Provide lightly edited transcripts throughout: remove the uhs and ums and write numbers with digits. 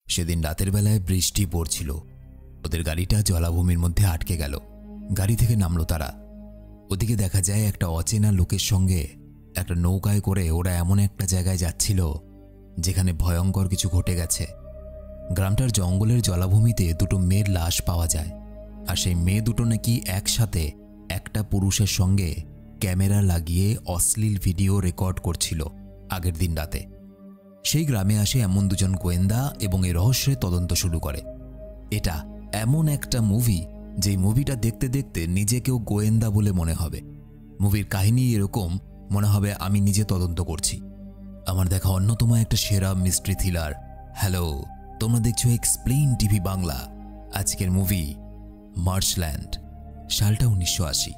সেদিন রাতের বেলায় বৃষ্টি পড়ছিল। ওদের গাড়িটা জলাভূমির মধ্যে আটকে গেল। গাড়ি থেকে নামলো তারা। ওদিকে দেখা যায় একটা অচেনা লোকের সঙ্গে একটা নৌকায় করে ওরা এমন একটা জায়গায় যাচ্ছিল যেখানে ভয়ঙ্কর কিছু ঘটে গেছে। গ্রামটার জঙ্গলের জলাভূমিতে দুটো মেয়ের লাশ পাওয়া যায়। আর সেই মেয়ে দুটো নাকি একসাথে একটা পুরুষের সঙ্গে ক্যামেরা লাগিয়ে অশ্লীল ভিডিও রেকর্ড করছিল আগের দিন রাতে। সেই গ্রামে আসে এমন দুজন গোয়েন্দা এবং এই রহস্যের তদন্ত শুরু করে। এটা এমন একটা মুভি যেই মুভিটা দেখতে দেখতে নিজেকেও গোয়েন্দা বলে মনে হবে। মুভির কাহিনী এরকম মনে হবে আমি নিজে তদন্ত করছি। আমার দেখা অন্যতম একটা সেরা মিস্ট্রি থ্রিলার। হ্যালো, তোমরা দেখছো এক্সপ্লেইন টিভি বাংলা। আজকের মুভি মার্শল্যান্ড। সালটা 1980।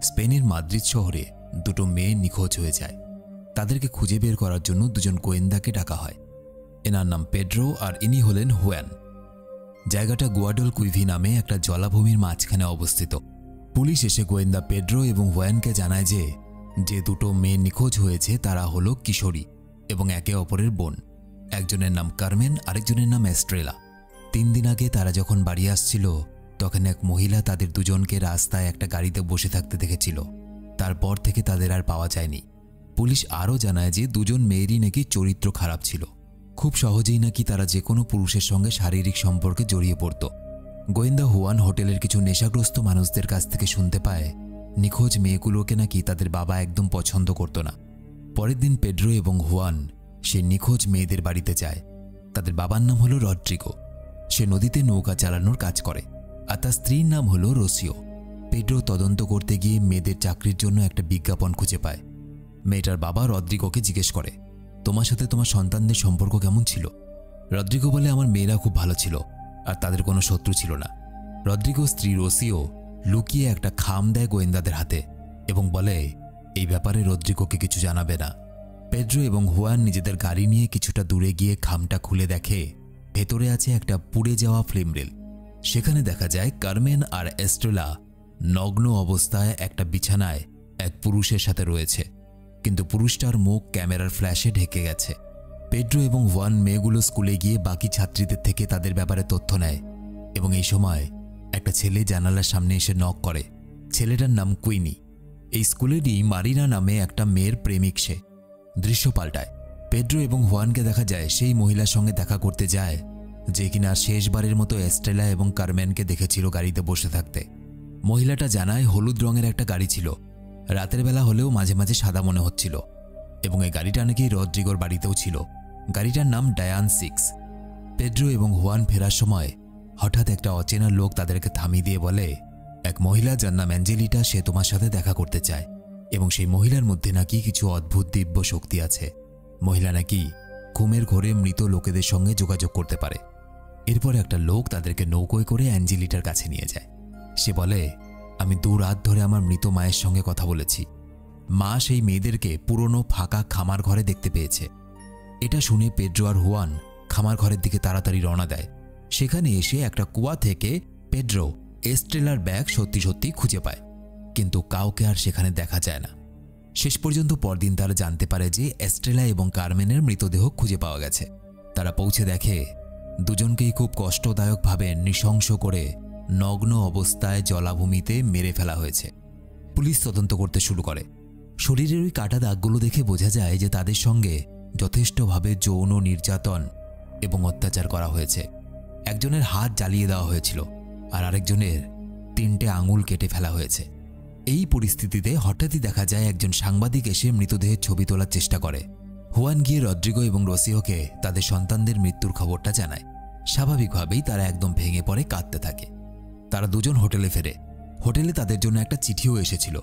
স্পেনের মাদ্রিদ শহরে দুটো মেয়ে নিখোঁজ হয়ে যায়। তাদেরকে খুঁজে বের করার জন্য দুজন গোয়েন্দাকে ডাকা হয়। এনার নাম পেড্রো আর ইনি হলেন হুয়ান। জায়গাটা গুয়াডল কুইভি নামে একটা জলাভূমির মাঝখানে অবস্থিত। পুলিশ এসে গোয়েন্দা পেড্রো এবং হুয়ানকে জানায় যে দুটো মেয়ে নিখোঁজ হয়েছে তারা হলো কিশোরী এবং একে অপরের বোন। একজনের নাম কারমেন, আরেকজনের নাম এস্ট্রেলা। 3 দিন আগে তারা যখন বাড়ি আসছিল তখন এক মহিলা তাদের দুজনকে রাস্তায় একটা গাড়িতে বসে থাকতে দেখেছিল। তারপর থেকে তাদের আর পাওয়া যায়নি। পুলিশ আরও জানায় যে দুজন মেয়েরই নাকি চরিত্র খারাপ ছিল। খুব সহজেই নাকি তারা যে কোনো পুরুষের সঙ্গে শারীরিক সম্পর্কে জড়িয়ে পড়ত। গোয়েন্দা হুয়ান হোটেলের কিছু নেশাগ্রস্ত মানুষদের কাছ থেকে শুনতে পায় নিখোঁজ মেয়েগুলোকে নাকি তাদের বাবা একদম পছন্দ করত না। পরের দিন পেড্রো এবং হুয়ান সে নিখোঁজ মেয়েদের বাড়িতে যায়। তাদের বাবার নাম হলো রদ্রিগো। সে নদীতে নৌকা চালানোর কাজ করে আর তার স্ত্রীর নাম হলো রোসিও। পেড্রো তদন্ত করতে গিয়ে মেয়েদের চাকরির জন্য একটা বিজ্ঞাপন খুঁজে পায়। মেয়েটার বাবা রদ্রিগোকে জিজ্ঞেস করে, তোমার সাথে তোমার সন্তানদের সম্পর্ক কেমন ছিল? রদ্রিগো বলে, আমার মেয়েরা খুব ভালো ছিল আর তাদের কোনো শত্রু ছিল না। রদ্রিগো স্ত্রী রোসিও লুকিয়ে একটা খাম দেয় গোয়েন্দাদের হাতে এবং বলে এই ব্যাপারে রদ্রিগোকে কিছু জানাবে না। পেড্রো এবং হুয়ান নিজেদের গাড়ি নিয়ে কিছুটা দূরে গিয়ে খামটা খুলে দেখে ভেতরে আছে একটা পুড়ে যাওয়া ফিল্ম রিল। সেখানে দেখা যায় কারমেন আর এস্ট্রেলা নগ্ন অবস্থায় একটা বিছানায় এক পুরুষের সাথে রয়েছে, কিন্তু পুরুষটার মুখ ক্যামেরার ফ্ল্যাশে ঢেকে গেছে। পেড্রো এবং হুয়ান মেয়েগুলো স্কুলে গিয়ে বাকি ছাত্রীদের থেকে তাদের ব্যাপারে তথ্য নেয় এবং এই সময় একটা ছেলে জানালার সামনে এসে নক করে। ছেলেটার নাম কুইনি। এই স্কুলেরই মারিনা নামে একটা মেয়ের প্রেমিক সে। দৃশ্য পাল্টায়। পেড্রো এবং হুয়ানকে দেখা যায় সেই মহিলার সঙ্গে দেখা করতে যায় যে কিনা শেষবারের মতো এস্ট্রেলা এবং কারমেনকে দেখেছিল গাড়িতে বসে থাকতে। মহিলাটা জানায় হলুদ রঙের একটা গাড়ি ছিল, রাতের বেলা হলেও মাঝে মাঝে সাদা মনে হচ্ছিল এবং এই গাড়িটা নাকি রদ্রিগোর বাড়িতেও ছিল। গাড়িটার নাম ডায়ান 6। পেড্রো এবং হুয়ান ফেরার সময় হঠাৎ একটা অচেনা লোক তাদেরকে থামিয়ে দিয়ে বলে, এক মহিলা যার নাম অ্যাঞ্জেলিটা, সে তোমার সাথে দেখা করতে চায় এবং সেই মহিলার মধ্যে নাকি কিছু অদ্ভুত দিব্য শক্তি আছে। মহিলা নাকি ঘুমের ঘোরে মৃত লোকেদের সঙ্গে যোগাযোগ করতে পারে। এরপর একটা লোক তাদেরকে নৌকোয় করে অ্যাঞ্জেলিটার কাছে নিয়ে যায়। সে বলে, আমি 2 রাত ধরে আমার মৃত মায়ের সঙ্গে কথা বলেছি। মা সেই মেয়েদেরকে পুরনো ফাঁকা খামার ঘরে দেখতে পেয়েছে। এটা শুনে পেড্রো আর হুয়ান খামার ঘরের দিকে তাড়াতাড়ি রওনা দেয়। সেখানে এসে একটা কুয়া থেকে পেড্রো এস্ট্রেলার ব্যাগ সত্যি সত্যি খুঁজে পায়, কিন্তু কাউকে আর সেখানে দেখা যায় না। শেষ পর্যন্ত পরদিন তারা জানতে পারে যে এস্ট্রেলা এবং কারমেনের মৃতদেহ খুঁজে পাওয়া গেছে। তারা পৌঁছে দেখে দুজনকেই খুব কষ্টদায়কভাবে নৃশংস করে নগ্ন অবস্থায় জলাভূমিতে মেরে ফেলা হয়েছে। পুলিশ তদন্ত করতে শুরু করে। শরীরের ওই কাটা দাগগুলো দেখে বোঝা যায় যে তাদের সঙ্গে যথেষ্টভাবে যৌন নির্যাতন এবং অত্যাচার করা হয়েছে। একজনের হাত জ্বালিয়ে দেওয়া হয়েছিল আর আরেকজনের 3টে আঙুল কেটে ফেলা হয়েছে। এই পরিস্থিতিতে হঠাৎই দেখা যায় একজন সাংবাদিক এসে মৃতদেহের ছবি তোলার চেষ্টা করে। হুয়ান গিয়ে রদ্রিগো এবং রোসিওকে তাদের সন্তানদের মৃত্যুর খবরটা জানায়। স্বাভাবিকভাবেই তারা একদম ভেঙে পড়ে কাঁদতে থাকে। তারা দুজন হোটেলে ফেরে। হোটেলে তাদের জন্য একটা চিঠিও এসেছিল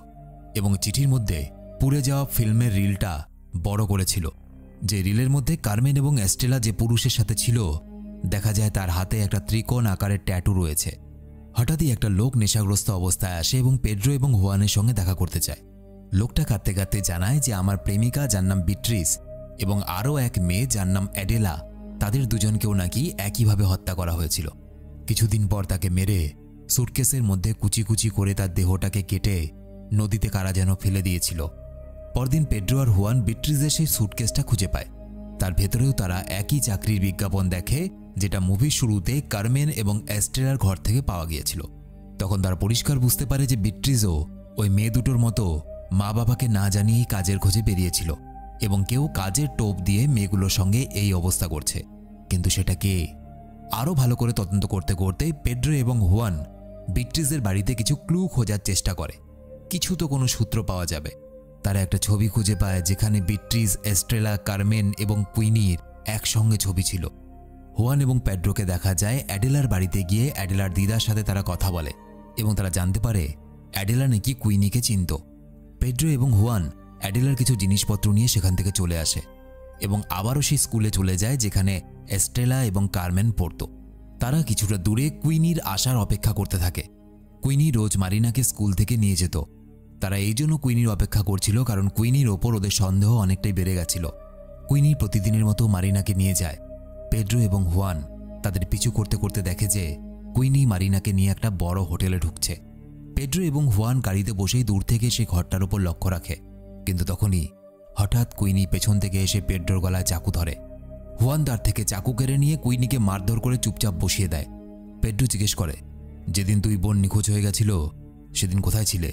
এবং চিঠির মধ্যে পুড়ে যাওয়া ফিল্মের রিলটা বড় করেছিল। যে রিলের মধ্যে কারমেন এবং এস্ট্রেলা যে পুরুষের সাথে ছিল দেখা যায় তার হাতে একটা ত্রিকোণ আকারের ট্যাটু রয়েছে। হঠাৎই একটা লোক নেশাগ্রস্ত অবস্থায় আসে এবং পেড্রো এবং হুয়ানের সঙ্গে দেখা করতে চায়। লোকটা কাঁদতে কাঁদতে জানায় যে আমার প্রেমিকা যার নাম বিট্রিস এবং আরও এক মেয়ে যার নাম অ্যাডেলা, তাদের দুজনকেও নাকি একইভাবে হত্যা করা হয়েছিল। কিছুদিন পর তাকে মেরে সুটকেসের মধ্যে কুচি কুচি করে তার দেহটাকে কেটে নদীতে কারা যেন ফেলে দিয়েছিল। পরদিন পেড্রো আর হুয়ান বিট্রিজের সেই সুটকেসটা খুঁজে পায়। তার ভেতরেও তারা একই চাকরির বিজ্ঞাপন দেখে, যেটা মুভির শুরুতে কারমেন এবং এস্টেলার ঘর থেকে পাওয়া গিয়েছিল। তখন তারা পরিষ্কার বুঝতে পারে যে বিট্রিজও ওই মেয়ে দুটোর মতো মা বাবাকে না জানিয়েই কাজের খোঁজে বেরিয়েছিল এবং কেউ কাজের টোপ দিয়ে মেয়েগুলোর সঙ্গে এই অবস্থা করছে। কিন্তু সেটা কে? আরও ভালো করে তদন্ত করতে করতে পেড্রো এবং হুয়ান বিট্রিজের বাড়িতে কিছু ক্লু খোঁজার চেষ্টা করে। কিছু তো কোনো সূত্র পাওয়া যাবে। তারা একটা ছবি খুঁজে পায় যেখানে বিট্রিজ, এস্ট্রেলা, কারমেন এবং কুইনির একসঙ্গে ছবি ছিল। হুয়ান এবং পেড্রোকে দেখা যায় অ্যাডেলার বাড়িতে গিয়ে অ্যাডেলার দিদার সাথে তারা কথা বলে এবং তারা জানতে পারে অ্যাডেলা নাকি কুইনিকে চিনত। পেড্রো এবং হুয়ান অ্যাডেলার কিছু জিনিসপত্র নিয়ে সেখান থেকে চলে আসে এবং আবারও সেই স্কুলে চলে যায় যেখানে এস্ট্রেলা এবং কারমেন পড়ত। তারা কিছুটা দূরে কুইনির আসার অপেক্ষা করতে থাকে। কুইনি রোজ মারিনাকে স্কুল থেকে নিয়ে যেত। তারা এই জন্য কুইনির অপেক্ষা করছিল কারণ কুইনির ওপর ওদের সন্দেহ অনেকটাই বেড়ে গেছিল। কুইনি প্রতিদিনের মতো মারিনাকে নিয়ে যায়। পেড্রো এবং হুয়ান তাদের পিছু করতে করতে দেখে যে কুইনি মারিনাকে নিয়ে একটা বড় হোটেলে ঢুকছে। পেড্রো এবং হুয়ান গাড়িতে বসেই দূর থেকে সেই ঘরটার উপর লক্ষ্য রাখে, কিন্তু তখনই হঠাৎ কুইনি পেছন থেকে এসে পেড্রোর গলায় চাকু ধরে। হুয়ান তার থেকে চাকু কেড়ে নিয়ে কুইনিকে মারধর করে চুপচাপ বসিয়ে দেয়। পেড্রো জিজ্ঞেস করে, যেদিন তুই বোন নিখোঁজ হয়ে গেছিল সেদিন কোথায় ছিলে?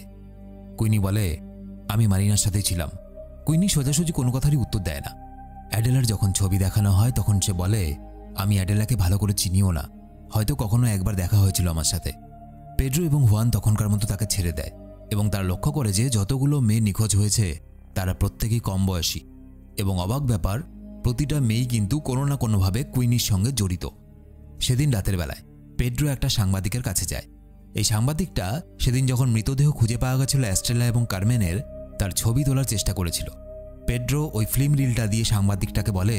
কুইনি বলে, আমি মারিনার সাথেই ছিলাম। কুইনি সোজাসুজি কোনো কথারই উত্তর দেয় না। অ্যাডেলার যখন ছবি দেখানো হয় তখন সে বলে, আমি অ্যাডেলাকে ভালো করে চিনিও না, হয়তো কখনো একবার দেখা হয়েছিল আমার সাথে। পেড্রো এবং হুয়ান তখনকার মতো তাকে ছেড়ে দেয় এবং তারা লক্ষ্য করে যে যতগুলো মেয়ে নিখোঁজ হয়েছে তারা প্রত্যেকেই কম বয়সী এবং অবাক ব্যাপার, প্রতিটা মেয়েই কিন্তু কোনো না কোনোভাবে কুইনির সঙ্গে জড়িত। সেদিন রাতের বেলায় পেড্রো একটা সাংবাদিকের কাছে যায়। এই সাংবাদিকটা সেদিন যখন মৃতদেহ খুঁজে পাওয়া গেছিল এস্ট্রেলা এবং কারমেনের, তার ছবি তোলার চেষ্টা করেছিল। পেড্রো ওই ফিল্ম রিলটা দিয়ে সাংবাদিকটাকে বলে,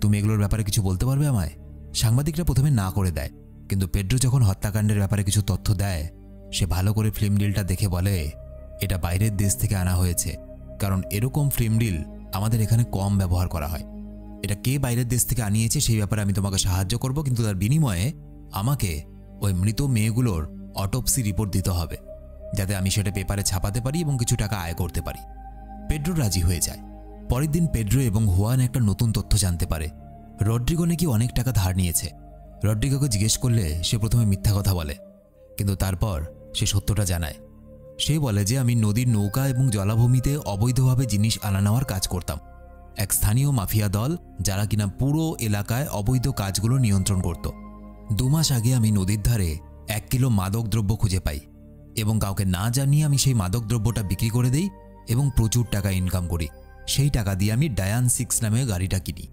তুমি এগুলোর ব্যাপারে কিছু বলতে পারবে আমায়? সাংবাদিকটা প্রথমে না করে দেয়, কিন্তু পেড্রো যখন হত্যাকাণ্ডের ব্যাপারে কিছু তথ্য দেয় সে ভালো করে ফিল্ম রিলটা দেখে বলে, এটা বাইরের দেশ থেকে আনা হয়েছে, কারণ এরকম ফিল্ম রিল আমাদের এখানে কম ব্যবহার করা হয়। এটা কে বাইরের দেশ থেকে আনিয়েছে সেই ব্যাপারে আমি তোমাকে সাহায্য করব, কিন্তু তার বিনিময়ে আমাকে ওই মৃত মেয়েগুলোর অটোপসি রিপোর্ট দিতে হবে, যাতে আমি সেটা পেপারে ছাপাতে পারি এবং কিছু টাকা আয় করতে পারি। পেড্রো রাজি হয়ে যায়। পরের দিন পেড্রো এবং হুয়ান একটা নতুন তথ্য জানতে পারে, রড্রিগো নাকি অনেক টাকা ধার নিয়েছে। রড্রিগোকে জিজ্ঞেস করলে সে প্রথমে মিথ্যা কথা বলে, কিন্তু তারপর সে সত্যটা জানায়। সে বলে যে আমি নদীর নৌকা এবং জলাভূমিতে অবৈধভাবে জিনিস আনা নেওয়ার কাজ করতাম। এক স্থানীয় মাফিয়া দল যারা কিনা পুরো এলাকায় অবৈধ কাজগুলো নিয়ন্ত্রণ করত। 2 মাস আগে আমি নদীর ধারে 1 কিলো মাদক দ্রব্য খুঁজে পাই এবং কাউকে না জানিয়ে আমি সেই মাদক দ্রব্যটা বিক্রি করে দেই এবং প্রচুর টাকা ইনকাম করি। সেই টাকা দিয়ে আমি ডায়ান 6 নামে গাড়িটা কিনি।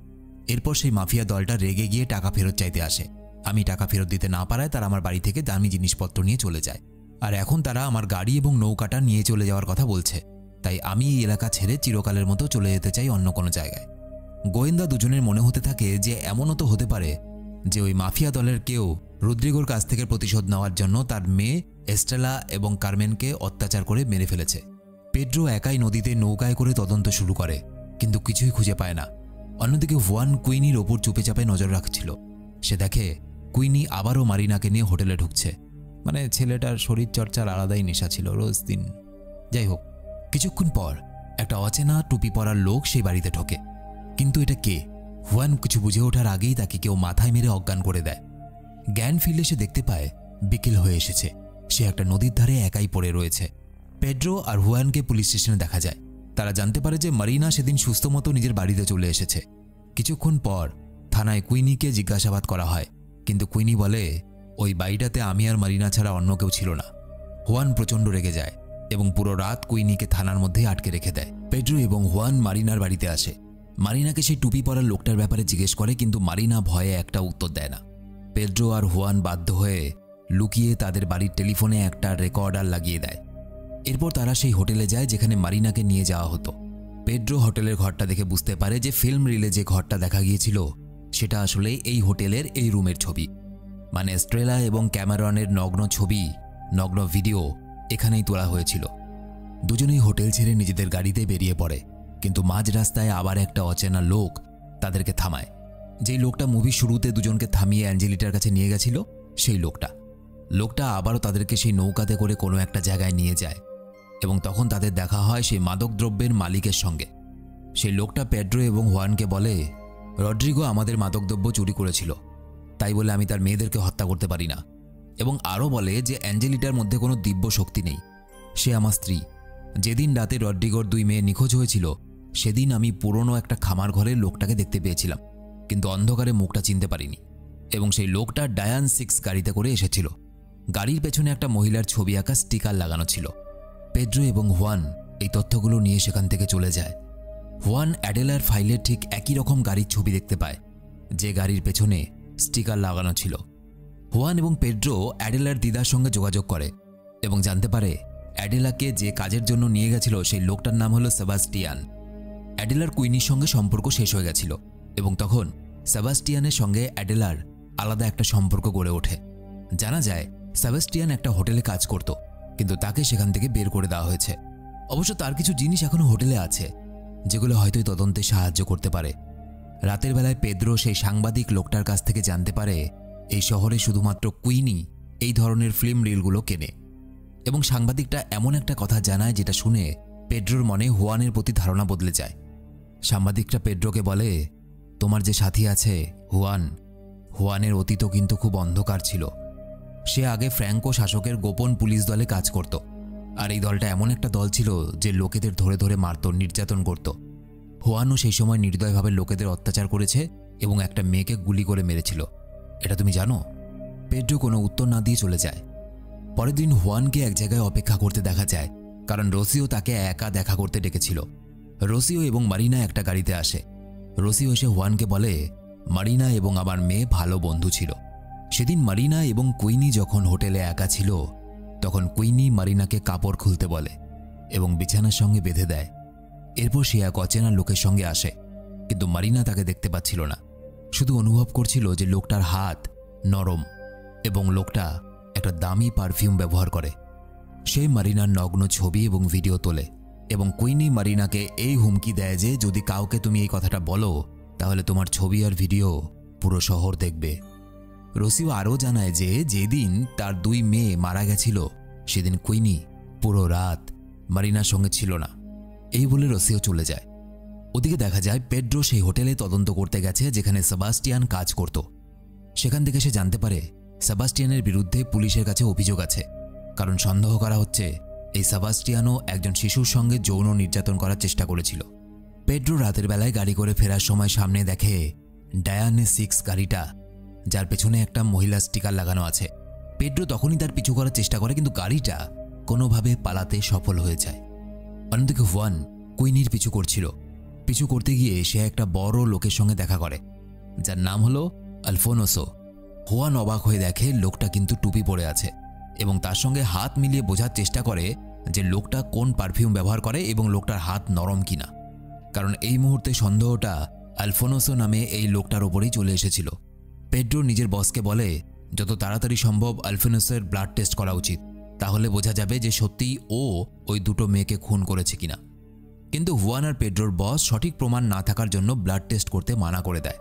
এরপর সেই মাফিয়া দলটা রেগে গিয়ে টাকা ফেরত চাইতে আসে। আমি টাকা ফেরত দিতে না পারায় তারা আমার বাড়ি থেকে দামি জিনিসপত্র নিয়ে চলে যায়, আর এখন তারা আমার গাড়ি এবং নৌকাটা নিয়ে চলে যাওয়ার কথা বলছে। তাই আমি এই এলাকা ছেড়ে চিরকালের মতো চলে যেতে চাই অন্য কোনো জায়গায়। গোয়েন্দা দুজনের মনে হতে থাকে যে এমনও তো হতে পারে যে ওই মাফিয়া দলের কেউ রদ্রিগোর কাছ থেকে প্রতিশোধ নেওয়ার জন্য তার মেয়ে এস্টেলা এবং কারমেনকে অত্যাচার করে মেরে ফেলেছে। পেড্রো একাই নদীতে নৌকায় করে তদন্ত শুরু করে, কিন্তু কিছুই খুঁজে পায় না। অন্যদিকে হুয়ান কুইনির ওপর চুপেচাপে নজর রাখছিল। সে দেখে কুইনি আবারও মারিনাকে নিয়ে হোটেলে ঢুকছে। মানে ছেলেটার শরীর চর্চার আলাদাই নেশা ছিল রোজ দিন। যাই হোক, কিছুক্ষণ পর একটা অচেনা টুপি পরার লোক সেই বাড়িতে ঢোকে, কিন্তু এটা কে? হুয়ান কিছু বুঝে ওঠার আগেই তাকে কেউ মাথায় মেরে অজ্ঞান করে দেয়। জ্ঞান ফিরলে সে দেখতে পায় বিকেল হয়ে এসেছে। সে একটা নদীর ধারে একাই পড়ে রয়েছে। পেড্রো আর হুয়ানকে পুলিশ স্টেশনে দেখা যায়। তারা জানতে পারে যে মারিনা সেদিন সুস্থ মতো নিজের বাড়িতে চলে এসেছে। কিছুক্ষণ পর থানায় কুইনিকে জিজ্ঞাসাবাদ করা হয়, কিন্তু কুইনি বলে ওই বাড়িটাতে আমি আর মারিনা ছাড়া অন্য কেউ ছিল না। হুয়ান প্রচণ্ড রেগে যায় এবং পুরো রাত কুইনিকে থানার মধ্যেই আটকে রেখে দেয়। পেড্রো এবং হুয়ান মারিনার বাড়িতে আসে। মারিনাকে সেই টুপি পরার লোকটার ব্যাপারে জিজ্ঞেস করে, কিন্তু মারিনা ভয়ে একটা উত্তর দেয় না। পেড্রো আর হুয়ান বাধ্য হয়ে লুকিয়ে তাদের বাড়ির টেলিফোনে একটা রেকর্ডার লাগিয়ে দেয়। এরপর তারা সেই হোটেলে যায় যেখানে মারিনাকে নিয়ে যাওয়া হতো। পেড্রো হোটেলের ঘরটা দেখে বুঝতে পারে যে ফিল্ম রিলে যে ঘরটা দেখা গিয়েছিল সেটা আসলে এই হোটেলের এই রুমের ছবি। মানে এস্ট্রেলা এবং ক্যামেরনের নগ্ন ছবি, নগ্ন ভিডিও এখানেই তোলা হয়েছিল। দুজনেই হোটেল ছেড়ে নিজেদের গাড়িতে বেরিয়ে পড়ে, কিন্তু মাঝ রাস্তায় আবার একটা অচেনা লোক তাদেরকে থামায়। যেই লোকটা মুভির শুরুতে দুজনকে থামিয়ে অ্যাঞ্জেলিটার কাছে নিয়ে গেছিল সেই লোকটা আবারও তাদেরকে সেই নৌকাতে করে কোনো একটা জায়গায় নিয়ে যায় এবং তখন তাদের দেখা হয় সেই মাদক দ্রব্যের মালিকের সঙ্গে। সেই লোকটা পেড্রো এবং হুয়ানকে বলে, রড্রিগো আমাদের মাদকদ্রব্য চুরি করেছিল, তাই বলে আমি তার মেয়েদেরকে হত্যা করতে পারি না। এবং আরও বলে যে অ্যাঞ্জেলিটার মধ্যে কোনো দিব্য শক্তি নেই, সে আমার স্ত্রী। যেদিন রাতে রড্রিগোর 2 মেয়ে নিখোঁজ হয়েছিল সেদিন আমি পুরনো একটা খামার ঘরে লোকটাকে দেখতে পেয়েছিলাম, কিন্তু অন্ধকারে মুখটা চিনতে পারিনি। এবং সেই লোকটা ডায়ান 6 গাড়িতে করে এসেছিল। গাড়ির পেছনে একটা মহিলার ছবি আঁকা স্টিকার লাগানো ছিল। পেড্রো এবং হুয়ান এই তথ্যগুলো নিয়ে সেখান থেকে চলে যায়। হুয়ান অ্যাডেলার ফাইলে ঠিক একই রকম গাড়ির ছবি দেখতে পায়, যে গাড়ির পেছনে স্টিকার লাগানো ছিল। হুয়ান এবং পেড্রো অ্যাডেলার দিদার সঙ্গে যোগাযোগ করে এবং জানতে পারে অ্যাডেলাকে যে কাজের জন্য নিয়ে গেছিল সেই লোকটার নাম হলো সেবাস্টিয়ান। অ্যাডেলার কুইনির সঙ্গে সম্পর্ক শেষ হয়ে গেছিল এবং তখন সেবাস্টিয়ানের সঙ্গে অ্যাডেলার আলাদা একটা সম্পর্ক গড়ে ওঠে। জানা যায় সেবাস্টিয়ান একটা হোটেলে কাজ করত, কিন্তু তাকে সেখান থেকে বের করে দেওয়া হয়েছে। অবশ্য তার কিছু জিনিস এখনো হোটেলে আছে, যেগুলো হয়তো তদন্তে সাহায্য করতে পারে। রাতের বেলায় পেদ্রো সেই সাংবাদিক লোকটার কাছ থেকে জানতে পারে এই শহরে শুধুমাত্র কুইনি এই ধরনের ফিল্ম রিলগুলো কেনে, এবং সাংবাদিকটা এমন একটা কথা জানায় যেটা শুনে পেড্রোর মনে হুয়ানের প্রতি ধারণা বদলে যায়। সাংবাদিকটা পেড্রোকে বলে, তোমার যে সাথী আছে হুয়ানের অতীতও কিন্তু খুব অন্ধকার ছিল। সে আগে ফ্র্যাঙ্কো শাসকের গোপন পুলিশ দলে কাজ করত, আর এই দলটা এমন একটা দল ছিল যে লোকেদের ধরে ধরে মারত, নির্যাতন করত। হুয়ানও সেই সময় নির্দয়ভাবে লোকেদের অত্যাচার করেছে এবং একটা মেয়েকে গুলি করে মেরেছিল। এটা তুমি জানো? পেড্রো কোনো উত্তর না দিয়ে চলে যায়। পরের দিন হুয়ানকে এক জায়গায় অপেক্ষা করতে দেখা যায়, কারণ রোসিও তাকে একা দেখা করতে ডেকেছিল। রোসিও এবং মারিনা একটা গাড়িতে আসে। রোসিও এসে হুয়ানকে বলে, মারিনা এবং আমার মেয়ে ভালো বন্ধু ছিল। সেদিন মারিনা এবং কুইনি যখন হোটেলে একা ছিল, তখন কুইনি মারিনাকে কাপড় খুলতে বলে এবং বিছানার সঙ্গে বেঁধে দেয়। এরপর সে এক অচেনা লোকের সঙ্গে আসে, কিন্তু মারিনা তাকে দেখতে পাচ্ছিল না, শুধু অনুভব করছিল যে লোকটার হাত নরম এবং লোকটা একটা দামি পারফিউম ব্যবহার করে। সে মারিনার নগ্ন ছবি এবং ভিডিও তোলে এবং কুইনি মারিনাকে এই হুমকি দেয় যে যদি কাউকে তুমি এই কথাটা বলো তাহলে তোমার ছবি আর ভিডিও পুরো শহর দেখবে। রোসিও আরও জানায় যে যেদিন তার 2 মেয়ে মারা গেছিল সেদিন কুইনি পুরো রাত মারিনার সঙ্গে ছিল না। এই বলে রোসিও চলে যায়। ওদিকে দেখা যায় পেড্রো সেই হোটেলে তদন্ত করতে গেছে যেখানে সেবাস্টিয়ান কাজ করত। সেখান থেকে সে জানতে পারে সেবাস্টিয়ানের বিরুদ্ধে পুলিশের কাছে অভিযোগ আছে, কারণ সন্দেহ করা হচ্ছে এই সেবাস্টিয়ানও একজন শিশুর সঙ্গে যৌন নির্যাতন করার চেষ্টা করেছিল। পেড্রো রাতের বেলায় গাড়ি করে ফেরার সময় সামনে দেখে ডায়ানে 6 গাড়িটা, যার পেছনে একটা মহিলা স্টিকার লাগানো আছে। পেড্রো তখনই তার পিছু করার চেষ্টা করে, কিন্তু গাড়িটা কোনোভাবে পালাতে সফল হয়ে যায়। অন্যদিকে হুয়ান কুইনির পিছু করছিল। পিছু করতে গিয়ে সে একটা বড় লোকের সঙ্গে দেখা করে, যার নাম হলো আলফোনসো। হুয়ান অবাক হয়ে দেখে লোকটা কিন্তু টুপি পরে আছে এবং তার সঙ্গে হাত মিলিয়ে বোঝার চেষ্টা করে যে লোকটা কোন পারফিউম ব্যবহার করে এবং লোকটার হাত নরম কিনা, কারণ এই মুহূর্তে সন্দেহটা আলফোনসো নামে এই লোকটার ওপরেই চলে এসেছিল। পেড্রো নিজের বসকে বলে যত তাড়াতাড়ি সম্ভব আলফোনসোর ব্লাড টেস্ট করা উচিত, তাহলে বোঝা যাবে যে সত্যিই ও ওই 2 মেয়েকে খুন করেছে কিনা। কিন্তু হুয়ান আর পেড্রোর বস সঠিক প্রমাণ না থাকার জন্য ব্লাড টেস্ট করতে মানা করে দেয়।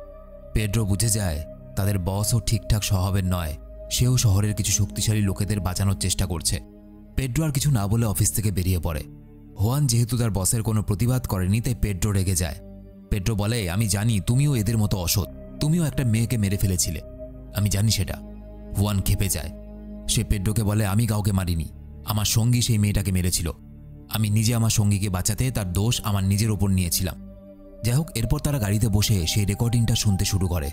পেড্রো বুঝে যায় তাদের বসও ঠিকঠাক স্বভাবের নয়, সেও শহরের কিছু শক্তিশালী লোকেদের বাঁচানোর চেষ্টা করছে। পেড্রো আর কিছু না বলে অফিস থেকে বেরিয়ে পড়ে। হুয়ান যেহেতু তার বসের কোনো প্রতিবাদ করেনি, তাই পেড্রো রেগে যায়। পেড্রো বলে, আমি জানি তুমিও এদের মতো অসৎ, তুমিও একটা মেয়েকে মেরে ফেলেছিলে, আমি জানি সেটা। হুয়ান ক্ষেপে যায়। সে পেড্রোকে বলে, আমি কাউকে মারিনি, আমার সঙ্গী সেই মেয়েটাকে মেরেছিল। আমি নিজে আমার সঙ্গীকে বাঁচাতে তার দোষ আমার নিজের ওপর নিয়েছিলাম। যাই হোক, এরপর তারা গাড়িতে বসে সেই রেকর্ডিংটা শুনতে শুরু করে,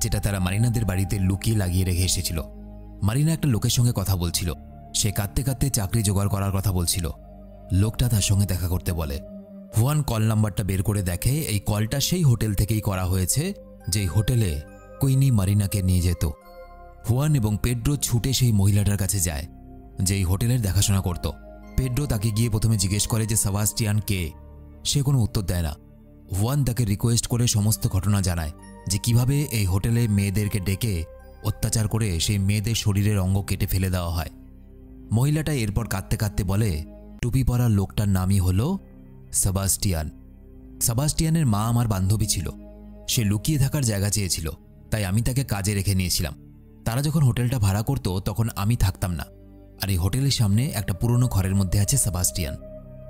যেটা তারা মারিনাদের বাড়িতে লুকিয়ে লাগিয়ে রেখে এসেছিল। মারিনা একটা লোকের সঙ্গে কথা বলছিল, সে কাঁদতে কাঁদতে চাকরি জোগাড় করার কথা বলছিল। লোকটা তার সঙ্গে দেখা করতে বলে। হুয়ান কল নাম্বারটা বের করে দেখে এই কলটা সেই হোটেল থেকেই করা হয়েছে যেই হোটেলে কুইনি মারিনাকে নিয়ে যেত। হুয়ান এবং পেড্রো ছুটে সেই মহিলাটার কাছে যায় যেই হোটেলের দেখাশোনা করত। পেড্রো তাকে গিয়ে প্রথমে জিজ্ঞেস করে যে সেবাস্টিয়ান কে। সে কোনো উত্তর দেয় না। হুয়ান তাকে রিকোয়েস্ট করে সমস্ত ঘটনা জানায় যে কিভাবে এই হোটেলে মেয়েদেরকে ডেকে অত্যাচার করে সেই মেয়েদের শরীরের অঙ্গ কেটে ফেলে দেওয়া হয়। মহিলাটা এরপর কাঁদতে কাঁদতে বলে টুপি পরা লোকটার নামই হলো সেবাস্টিয়ান। সেবাস্টিয়ানের মা আমার বান্ধবী ছিল, সে লুকিয়ে থাকার জায়গা চেয়েছিল, তাই আমি তাকে কাজে রেখে নিয়েছিলাম। তারা যখন হোটেলটা ভাড়া করত তখন আমি থাকতাম না, আর এই হোটেলের সামনে একটা পুরনো ঘরের মধ্যে আছে সেবাস্টিয়ান।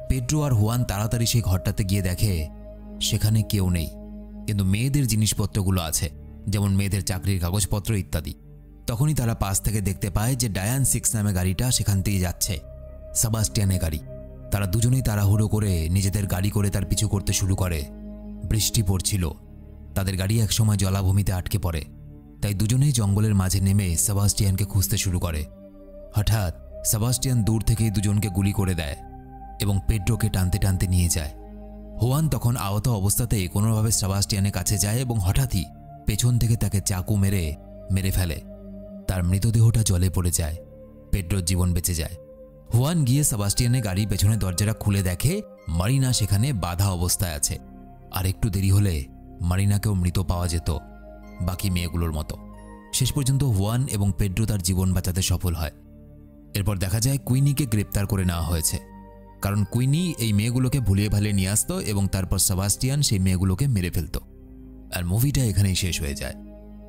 পেড্রো আর হুয়ান তাড়াতাড়ি সেই ঘরটাতে গিয়ে দেখে সেখানে কেউ নেই। কিন্তু মেয়েদের জিনিসপত্রগুলো আছে, যেমন মেয়েদের চাকরির কাগজপত্র ইত্যাদি। তখনই তারা পাশ থেকে দেখতে পায় যে ডায়ান 6 নামে গাড়িটা সেখান দিয়ে যাচ্ছে, সেবাস্টিয়ানের গাড়ি। তারা দুজনেই তাড়াহুড়ো করে নিজেদের গাড়ি করে তার পিছু করতে শুরু করে। বৃষ্টি পড়ছিল, তাদের গাড়ি একসময় জলাভূমিতে আটকে পড়ে, তাই দুজনেই জঙ্গলের মাঝে নেমে সেবাস্টিয়ানকে খুঁজতে শুরু করে। হঠাৎ সেবাস্টিয়ান দূর থেকেই দুজনকে গুলি করে দেয় এবং পেড্রোকে টানতে টানতে নিয়ে যায়। হুয়ান তখন আহত অবস্থাতেই কোনোভাবে সেবাস্টিয়ানের কাছে যায় এবং হঠাৎই পেছন থেকে তাকে চাকু মেরে ফেলে। তার মৃতদেহটা জলে পড়ে যায়। পেড্রোর জীবন বেঁচে যায়। হুয়ান গিয়ে সেবাস্টিয়ানের গাড়ির পেছনের দরজাটা খুলে দেখে মারিনা সেখানে বাধা অবস্থায় আছে। আর একটু দেরি হলে মারিনাকেও মৃত পাওয়া যেত, বাকি মেয়েগুলোর মতো। শেষ পর্যন্ত হুয়ান এবং পেড্রো তার জীবন বাঁচাতে সফল হয়। এরপর দেখা যায় কুইনিকে গ্রেপ্তার করে নেওয়া হয়েছে, কারণ কুইনি এই মেয়েগুলোকে ভুলিয়ে ভালিয়ে নিয়ে আসতো এবং তারপর সেবাস্টিয়ান সেই মেয়েগুলোকে মেরে ফেলত। আর মুভিটা এখানেই শেষ হয়ে যায়।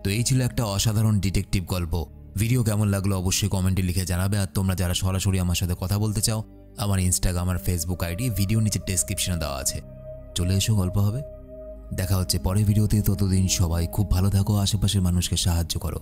তো এই ছিল একটা অসাধারণ ডিটেকটিভ গল্প। ভিডিও কেমন লাগলো অবশ্যই কমেন্টে লিখে জানাবে। আর তোমরা যারা সরাসরি আমার সাথে কথা বলতে চাও, আমার ইনস্টাগ্রাম আর ফেসবুক আইডি ভিডিও নিচে ডেসক্রিপশনে দেওয়া আছে, চলে এসো, গল্প হবে। দেখা হচ্ছে পরের ভিডিওতে। ততদিন সবাই খুব ভালো থাকো, আশেপাশের মানুষকে সাহায্য করো।